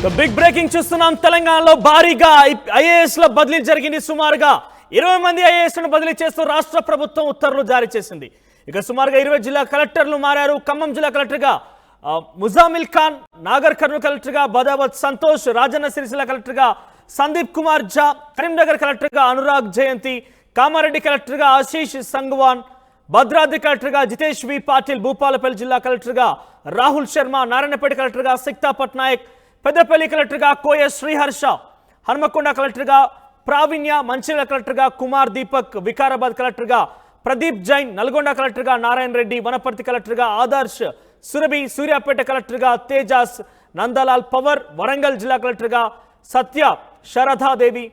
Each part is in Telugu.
బిగ్ బ్రేకింగ్ చూస్తున్నాం. తెలంగాణలో భారీగా ఐఏఎస్ ల బదిలీ జరిగింది. సుమారుగా 20 మంది ఐఏఎస్ లను బదిలీ చేస్తూ రాష్ట్ర ప్రభుత్వం ఉత్తర్వులు జారీ చేసింది. ఇక సుమారుగా 20 జిల్లా కలెక్టర్లు మారారు. ఖమ్మం జిల్లా కలెక్టర్గా ముజామిల్ ఖాన్, నాగర్ కర్నూలు కలెక్టర్గా బదావత్ సంతోష్, రాజన్న సిరిసిల్ల కలెక్టర్గా సందీప్ కుమార్ ఝా, కరీంనగర్ కలెక్టర్గా అనురాగ్ జయంతి, కామారెడ్డి కలెక్టర్గా ఆశీష్ సంగ్వాన్, భద్రాద్రి కలెక్టర్గా జితేష్ వి పాటిల్, భూపాలపల్లి జిల్లా కలెక్టర్గా రాహుల్ శర్మ, నారాయణపేట కలెక్టర్గా సిక్తా పట్నాయక్, పెద్దపల్లి కలెక్టర్గా కోయ శ్రీహర్ష, హన్మకొండ కలెక్టర్గా ప్రావీణ్య, మంచిర్యాల కలెక్టర్గా కుమార్ దీపక్, వికారాబాద్ కలెక్టర్గా ప్రదీప్ జైన్, నల్గొండ కలెక్టర్గా నారాయణ రెడ్డి, వనపర్తి కలెక్టర్గా ఆదర్శ్ సురభి, సూర్యాపేట కలెక్టర్గా తేజాస్, నందలాల్ పవర్, వరంగల్ జిల్లా కలెక్టర్గా సత్య శారదాదేవి,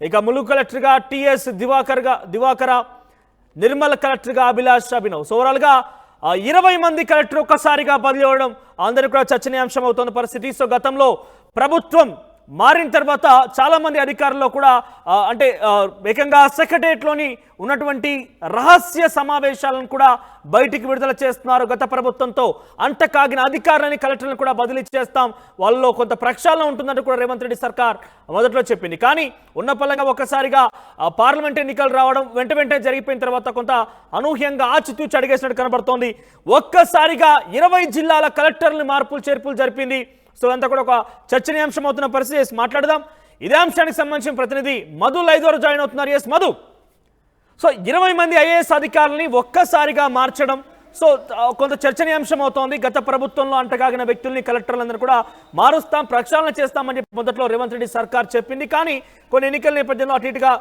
ఇక ములుగు కలెక్టర్గా టిఎస్ దివాకర, నిర్మల్ కలెక్టర్గా అభిలాష్ అభినవ్. సో ఓవరాల్గా 20 మంది కలెక్టర్ ఒక్కసారిగా బదిలీ అవ్వడం అందరికీ కూడా చర్చనీయాంశం అవుతున్న పరిస్థితి. సో గతంలో ప్రభుత్వం మారిన తర్వాత చాలా మంది అధికారుల్లో కూడా అంటే ఏకంగా సెక్రటరియట్లోని ఉన్నటువంటి రహస్య సమావేశాలను కూడా బయటికి విడుదల చేస్తున్నారు. గత ప్రభుత్వంతో అంటకాగిన అధికారులని కలెక్టర్లను కూడా బదిలీ చేస్తాం, వాళ్ళలో కొంత ప్రక్షాళన ఉంటుందంటూ కూడా రేవంత్ రెడ్డి సర్కార్ మొదట్లో చెప్పింది. కానీ ఉన్న పలంగా ఒక్కసారిగా పార్లమెంట్ ఎన్నికలు రావడం వెంటనే జరిగిపోయిన తర్వాత కొంత అనూహ్యంగా ఆచితూచి అడిగేసినట్టు కనబడుతోంది. ఒక్కసారిగా 20 జిల్లాల కలెక్టర్లు మార్పులు చేర్పులు జరిపింది. సో అంతా కూడా ఒక చర్చనీయాంశం అవుతున్న పరిస్థితి. మాట్లాడదాం. ఇదే అంశానికి సంబంధించిన ప్రతినిధి మధు లైవ్ ద్వారా జాయిన్ అవుతున్నారు. ఎస్ మధు, సో 20 మంది ఐఏఎస్ అధికారులని ఒక్కసారిగా మార్చడం సో కొంత చర్చనీయాంశం అవుతోంది. గత ప్రభుత్వంలో అంటగాగిన వ్యక్తుల్ని కలెక్టర్లందరూ కూడా మారుస్తాం, ప్రక్షాళన చేస్తామని చెప్పి మొదట్లో రేవంత్ రెడ్డి సర్కార్ చెప్పింది. కానీ కొన్ని ఎన్నికల నేపథ్యంలో అటు ఇటుగా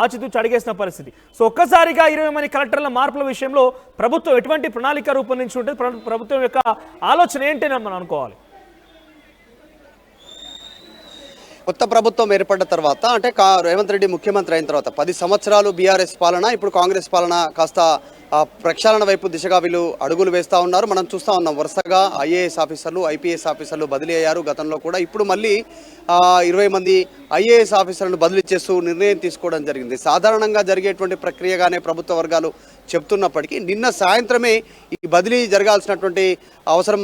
ఆచితూచి అడిగేసిన పరిస్థితి. సో ఒక్కసారిగా 20 మంది కలెక్టర్ల మార్పుల విషయంలో ప్రభుత్వం ఎటువంటి ప్రణాళిక రూపొందించి ఉంటుంది, ప్రభుత్వం యొక్క ఆలోచన ఏంటని మనం అనుకోవాలి? కొత్త ప్రభుత్వం ఏర్పడ్డ తర్వాత అంటే రేవంత్ రెడ్డి ముఖ్యమంత్రి అయిన తర్వాత 10 సంవత్సరాలు బీఆర్ఎస్ పాలన, ఇప్పుడు కాంగ్రెస్ పాలన కాస్త ప్రక్షాళన వైపు దిశగా వీళ్ళు అడుగులు వేస్తూ ఉన్నారు. మనం చూస్తూ ఉన్నాం వరుసగా ఐఏఎస్ ఆఫీసర్లు, ఐపీఎస్ ఆఫీసర్లు బదిలీ అయ్యారు గతంలో కూడా. ఇప్పుడు మళ్ళీ 20 మంది ఐఏఎస్ ఆఫీసర్లను బదిలీ చేస్తూ నిర్ణయం తీసుకోవడం జరిగింది. సాధారణంగా జరిగేటువంటి ప్రక్రియగానే ప్రభుత్వ వర్గాలు చెప్తున్నప్పటికీ నిన్న సాయంత్రమే ఈ బదిలీ జరగాల్సినటువంటి అవసరం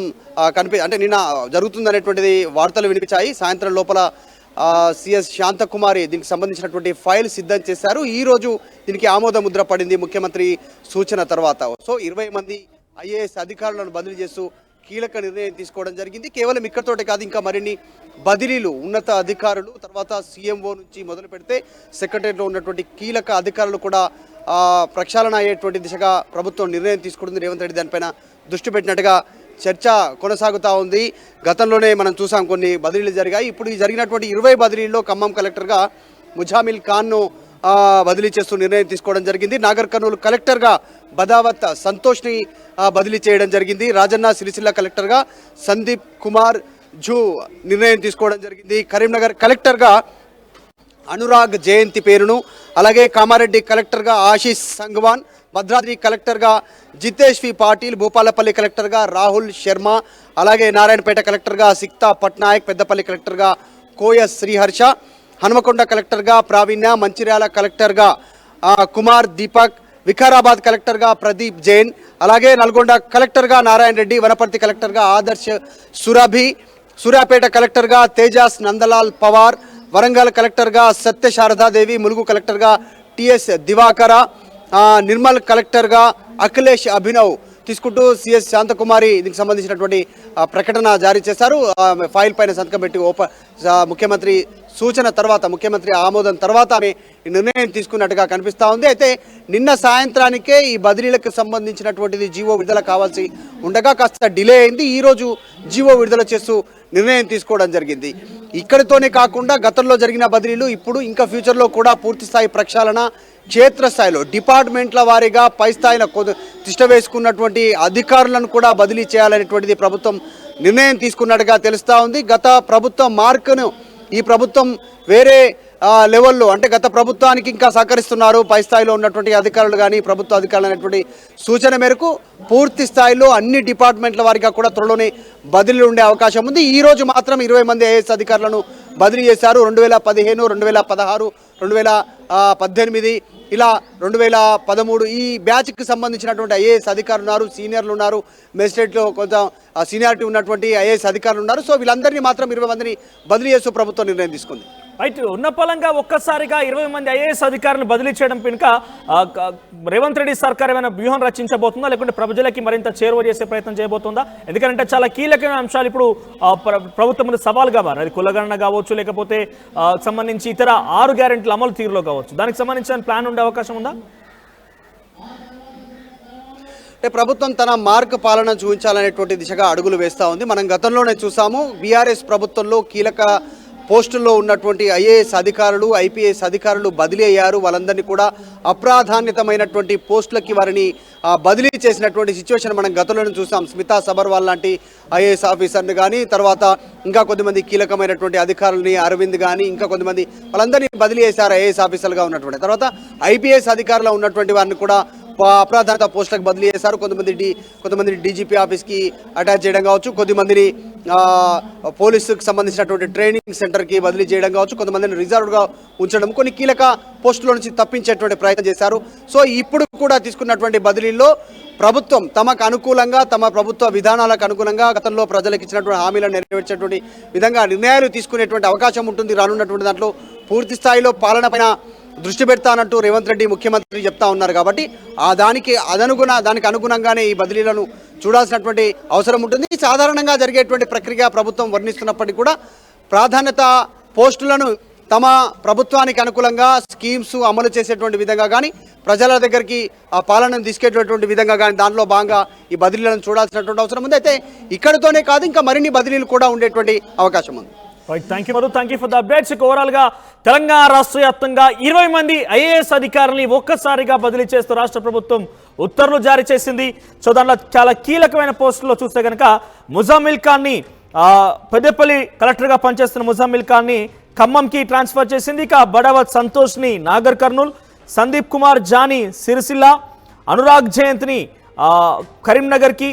అంటే నిన్న జరుగుతుందనేటువంటిది వార్తలు వినిపించాయి. సాయంత్రం లోపల సిఎస్ శాంతకుమారి దీనికి సంబంధించినటువంటి ఫైల్ సిద్ధం చేశారు. ఈరోజు దీనికి ఆమోద ముద్ర పడింది ముఖ్యమంత్రి సూచన తర్వాత. సో 20 మంది ఐఏఎస్ అధికారులను బదిలీ చేస్తూ కీలక నిర్ణయం తీసుకోవడం జరిగింది. కేవలం ఇక్కడతోటే కాదు, ఇంకా మరిన్ని బదిలీలు ఉన్నత అధికారులు, తర్వాత సీఎంఓ నుంచి మొదలు పెడితే సెక్రటరీలో ఉన్నటువంటి కీలక అధికారులు కూడా ప్రక్షాళన అయ్యేటువంటి దిశగా ప్రభుత్వం నిర్ణయం తీసుకుంటుంది. రేవంత్ రెడ్డి దానిపైన దృష్టి పెట్టినట్టుగా చర్చ కొనసాగుతూ ఉంది. గతంలోనే మనం చూసాం కొన్ని బదిలీలు జరిగాయి. ఇప్పుడు ఈ జరిగినటువంటి 20 బదిలీల్లో ఖమ్మం కలెక్టర్గా ముజామిల్ ఖాన్ను బదిలీ చేస్తూ నిర్ణయం తీసుకోవడం జరిగింది. నాగర్ కర్నూలు కలెక్టర్గా బదావత్ సంతోష్ని బదిలీ చేయడం జరిగింది. రాజన్న సిరిసిల్ల కలెక్టర్గా సందీప్ కుమార్ ఝా నిర్ణయం తీసుకోవడం జరిగింది. కరీంనగర్ కలెక్టర్గా అనురాగ్ జయంతి పేరును, అలాగే కామారెడ్డి కలెక్టర్గా ఆశీష్ సంగ్వాన్, భద్రాద్రి కలెక్టర్గా జితేష్ వి పాటిల్, భూపాలపల్లి కలెక్టర్గా రాహుల్ శర్మ, అలాగే నారాయణపేట కలెక్టర్గా సిక్తా పట్నాయక్, పెద్దపల్లి కలెక్టర్గా కోయ శ్రీహర్ష, హన్మకొండ కలెక్టర్గా ప్రావీణ్య, మంచిర్యాల కలెక్టర్గా కుమార్ దీపక్, వికారాబాద్ కలెక్టర్గా ప్రదీప్ జైన్, అలాగే నల్గొండ కలెక్టర్గా నారాయణ రెడ్డి, వనపర్తి కలెక్టర్గా ఆదర్శ్ సురభి, సూర్యాపేట కలెక్టర్గా తేజాస్ నందలాల్ పవార్, వరంగల్ కలెక్టర్గా సత్య శారదాదేవి, ములుగు కలెక్టర్గా టిఎస్ దివాకర, నిర్మల్ కలెక్టర్గా అఖిలేష్ అభినవ్ తీసుకుంటూ సిఎస్ శాంతకుమారి దీనికి సంబంధించినటువంటి ప్రకటన జారీ చేశారు. ఫైల్ పైన సంతకం పెట్టి ముఖ్యమంత్రి సూచన తర్వాత, ముఖ్యమంత్రి ఆమోదం తర్వాత ఆమె నిర్ణయం తీసుకున్నట్టుగా కనిపిస్తూ ఉంది. అయితే నిన్న సాయంత్రానికే ఈ బదిలీలకు సంబంధించినటువంటిది జీవో విడుదల కావాల్సి ఉండగా కాస్త డిలే అయింది. ఈరోజు జీవో విడుదల చేస్తూ నిర్ణయం తీసుకోవడం జరిగింది. ఇక్కడితోనే కాకుండా గతంలో జరిగిన బదిలీలు ఇప్పుడు ఇంకా ఫ్యూచర్లో కూడా పూర్తి స్థాయి ప్రక్షాళన క్షేత్రస్థాయిలో డిపార్ట్మెంట్ల వారీగా పై స్థాయిలో తిష్ట వేసుకున్నటువంటి అధికారులను కూడా బదిలీ చేయాలనేటువంటిది ప్రభుత్వం నిర్ణయం తీసుకున్నట్టుగా తెలుస్తూ ఉంది. గత ప్రభుత్వం మార్కును ఈ ప్రభుత్వం వేరే లెవెల్లో అంటే గత ప్రభుత్వానికి ఇంకా సహకరిస్తున్నారు పై స్థాయిలో ఉన్నటువంటి అధికారులు కానీ ప్రభుత్వ అధికారులు అనేటువంటి సూచన మేరకు పూర్తి స్థాయిలో అన్ని డిపార్ట్మెంట్ల వారిగా కూడా త్వరలోనే బదిలీలు ఉండే అవకాశం ఉంది. ఈ రోజు మాత్రం 20 మంది ఐఏఎస్ అధికారులను బదిలీ చేశారు. 2015, 2016, 2018 ఇలా 2013 ఈ బ్యాచ్కి సంబంధించినటువంటి ఐఏఎస్ అధికారులు ఉన్నారు, సీనియర్లు ఉన్నారు, మెజిస్ట్రేట్లో కొంచెం సీనియారిటీ ఉన్నటువంటి ఐఏఎస్ అధికారులు ఉన్నారు. సో వీళ్ళందరినీ మాత్రం 20 మందిని బదిలీ చేస్తూ ప్రభుత్వం నిర్ణయం తీసుకుంది. రైట్, ఉన్న పలంగా ఒక్కసారిగా 20 మంది ఐఏఎస్ అధికారులను బదిలీ చేయడం వెనుక రేవంత్ రెడ్డి సర్కార్ ఏమైనా వ్యూహం రచించబోతుందా, లేకుంటే ప్రజలకి మరింత చేరువ చేసే ప్రయత్నం చేయబోతుందా? ఎందుకంటే చాలా కీలకమైన అంశాలు ఇప్పుడు ప్రభుత్వం ముందు సవాల్గా మారారు. అది కులగణన కావచ్చు, లేకపోతే సంబంధించి ఇతర 6 గ్యారెంటీల అమలు తీరులో కావచ్చు. దానికి సంబంధించిన ప్లాన్ ఉండే అవకాశం ఉందా? అంటే ప్రభుత్వం తన మార్క్ పాలన చూపించాలనేటువంటి దిశగా అడుగులు వేస్తూ ఉంది. మనం గతంలోనే చూసాము, బీఆర్ఎస్ ప్రభుత్వంలో కీలక పోస్టుల్లో ఉన్నటువంటి ఐఏఎస్ అధికారులు, ఐపీఎస్ అధికారులు బదిలీ అయ్యారు. వాళ్ళందరినీ కూడా అప్రాధాన్యతమైనటువంటి పోస్టులకి వారిని బదిలీ చేసినటువంటి సిచ్యువేషన్ మనం గతంలోనే చూసాం. స్మితా సబర్వాల్ లాంటి ఐఏఎస్ ఆఫీసర్ని కానీ, తర్వాత ఇంకా కొద్దిమంది కీలకమైనటువంటి అధికారులని, అరవింద్ కానీ, ఇంకా కొంతమంది వాళ్ళందరినీ బదిలీ చేశారు ఐఏఎస్ ఆఫీసర్లుగా ఉన్నటువంటి. తర్వాత ఐపీఎస్ అధికారులు ఉన్నటువంటి వారిని కూడా అప్రాధాన్యత పోస్టులకు బదిలీ చేశారు. కొంతమంది డీజీపీ ఆఫీస్కి అటాచ్ చేయడం కావచ్చు, కొద్దిమందిని పోలీసుకు సంబంధించినటువంటి ట్రైనింగ్ సెంటర్కి బదిలీ చేయడం కావచ్చు, కొంతమందిని రిజర్వ్గా ఉంచడం, కొన్ని కీలక పోస్టుల నుంచి తప్పించేటువంటి ప్రయత్నం చేశారు. సో ఇప్పుడు కూడా తీసుకున్నటువంటి బదిలీల్లో ప్రభుత్వం తమకు అనుకూలంగా, తమ ప్రభుత్వ విధానాలకు అనుకూలంగా గతంలో ప్రజలకు ఇచ్చినటువంటి హామీలను నెరవేర్చేటువంటి విధంగా నిర్ణయాలు తీసుకునేటువంటి అవకాశం ఉంటుంది. రానున్నటువంటి దాంట్లో పూర్తి స్థాయిలో పాలన పైన దృష్టి పెడతానంటూ రేవంత్ రెడ్డి ముఖ్యమంత్రి చెప్తా ఉన్నారు. కాబట్టి దానికి అనుగుణంగానే ఈ బదిలీలను చూడాల్సినటువంటి అవసరం ఉంటుంది. సాధారణంగా జరిగేటువంటి ప్రక్రియ ప్రభుత్వం వర్ణిస్తున్నప్పటికీ కూడా ప్రాధాన్యత పోస్టులను తమ ప్రభుత్వానికి అనుకూలంగా స్కీమ్స్ అమలు చేసేటువంటి విధంగా కానీ, ప్రజల దగ్గరికి ఆ పాలనను తీసుకెళ్లేటువంటి విధంగా కానీ దానిలో భాగంగా ఈ బదిలీలను చూడాల్సినటువంటి అవసరం ఉంది. అయితే ఇక్కడితోనే కాదు, ఇంకా మరిన్ని బదిలీలు కూడా ఉండేటువంటి అవకాశం ఉంది. Thank you Madhu, thank you for the updates. ఓవరాల్గా తెలంగాణ రాష్ట్ర వ్యాప్తంగా 20 మంది ఐఏఎస్ అధికారులని ఒక్కసారిగా బదిలీ చేస్తూ రాష్ట్ర ప్రభుత్వం ఉత్తర్వులు జారీ చేసింది. సో దాంట్లో చాలా కీలకమైన పోస్టుల్లో చూస్తే కనుక ముజామిల్ ఖాన్ని, పెద్దపల్లి కలెక్టర్గా పనిచేస్తున్న ముజామిల్ ఖాన్ని ఖమ్మంకి ట్రాన్స్ఫర్ చేసింది. ఇక బడావత్ సంతోష్ని నాగర్ కర్నూల్, సందీప్ కుమార్ జానీ సిరిసిల్ల, అనురాగ్ జయంత్ని కరీంనగర్కి,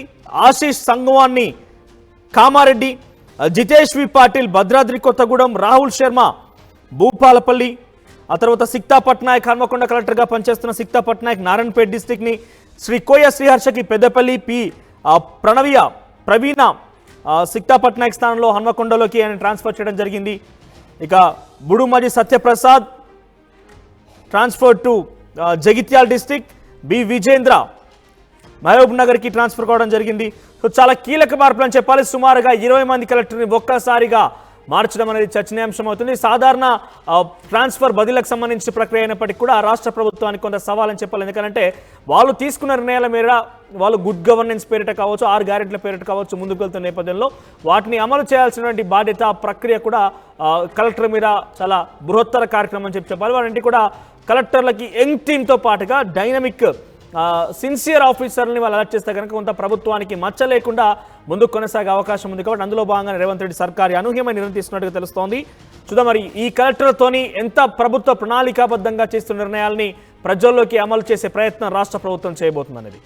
ఆశీష్ సంగవాన్ని కామారెడ్డి, జితేష్ వి పాటిల్ భద్రాద్రి కొత్తగూడెం, రాహుల్ శర్మ భూపాలపల్లి, ఆ తర్వాత సిక్తా పట్నాయక్ హన్మకొండ కలెక్టర్గా పనిచేస్తున్న సిక్తా పట్నాయక్ నారాయణపేట్ డిస్టిక్ని, శ్రీ కోయ శ్రీహర్షకి పెద్దపల్లి, ప్రవీణ సిక్తా పట్నాయక్ స్థానంలో హన్మకొండలోకి ఆయన ట్రాన్స్ఫర్ చేయడం జరిగింది. ఇక Budumaji Satyaprasad transfer to Jagtial district, B Vijendra మహబూబ్ నగర్కి ట్రాన్స్ఫర్ కావడం జరిగింది. సో చాలా కీలక మార్పులు అని చెప్పాలి. సుమారుగా 20 మంది కలెక్టర్ని ఒక్కసారిగా మార్చడం అనేది చర్చనీయాంశం అవుతుంది. సాధారణ ట్రాన్స్ఫర్ బదిలీలకు సంబంధించిన ప్రక్రియ అయినప్పటికీ కూడా రాష్ట్ర ప్రభుత్వానికి కొంత సవాలని చెప్పాలి. ఎందుకంటే వాళ్ళు తీసుకున్న నిర్ణయాల మేర వాళ్ళు గుడ్ గవర్నెన్స్ పేరిట కావచ్చు, 6 గ్యారెంటీల పేరిట కావచ్చు ముందుకు వెళ్తున్న నేపథ్యంలో వాటిని అమలు చేయాల్సినటువంటి బాధ్యత, ప్రక్రియ కూడా కలెక్టర్ మీద చాలా బృహత్తర కార్యక్రమం అని చెప్పాలి. వారంటే కూడా కలెక్టర్లకి యంగ్ టీమ్తో పాటుగా డైనమిక్ సిన్సియర్ ఆఫీసర్ని వాళ్ళు అలర్ట్ చేస్తే కనుక కొంత ప్రభుత్వానికి మచ్చ లేకుండా ముందుకు కొనసాగే అవకాశం ఉంది. కాబట్టి అందులో భాగంగానే రేవంత్ రెడ్డి సర్కార్ అనూహ్యమైన నిర్ణయం తీసుకున్నట్టుగా తెలుస్తోంది. చూద్దాం మరి ఈ కలెక్టర్లతోని ఎంత ప్రభుత్వ ప్రణాళికాబద్ధంగా చేస్తున్న నిర్ణయాల్ని ప్రజల్లోకి అమలు చేసే ప్రయత్నం రాష్ట్ర ప్రభుత్వం చేయబోతుంది అనేది.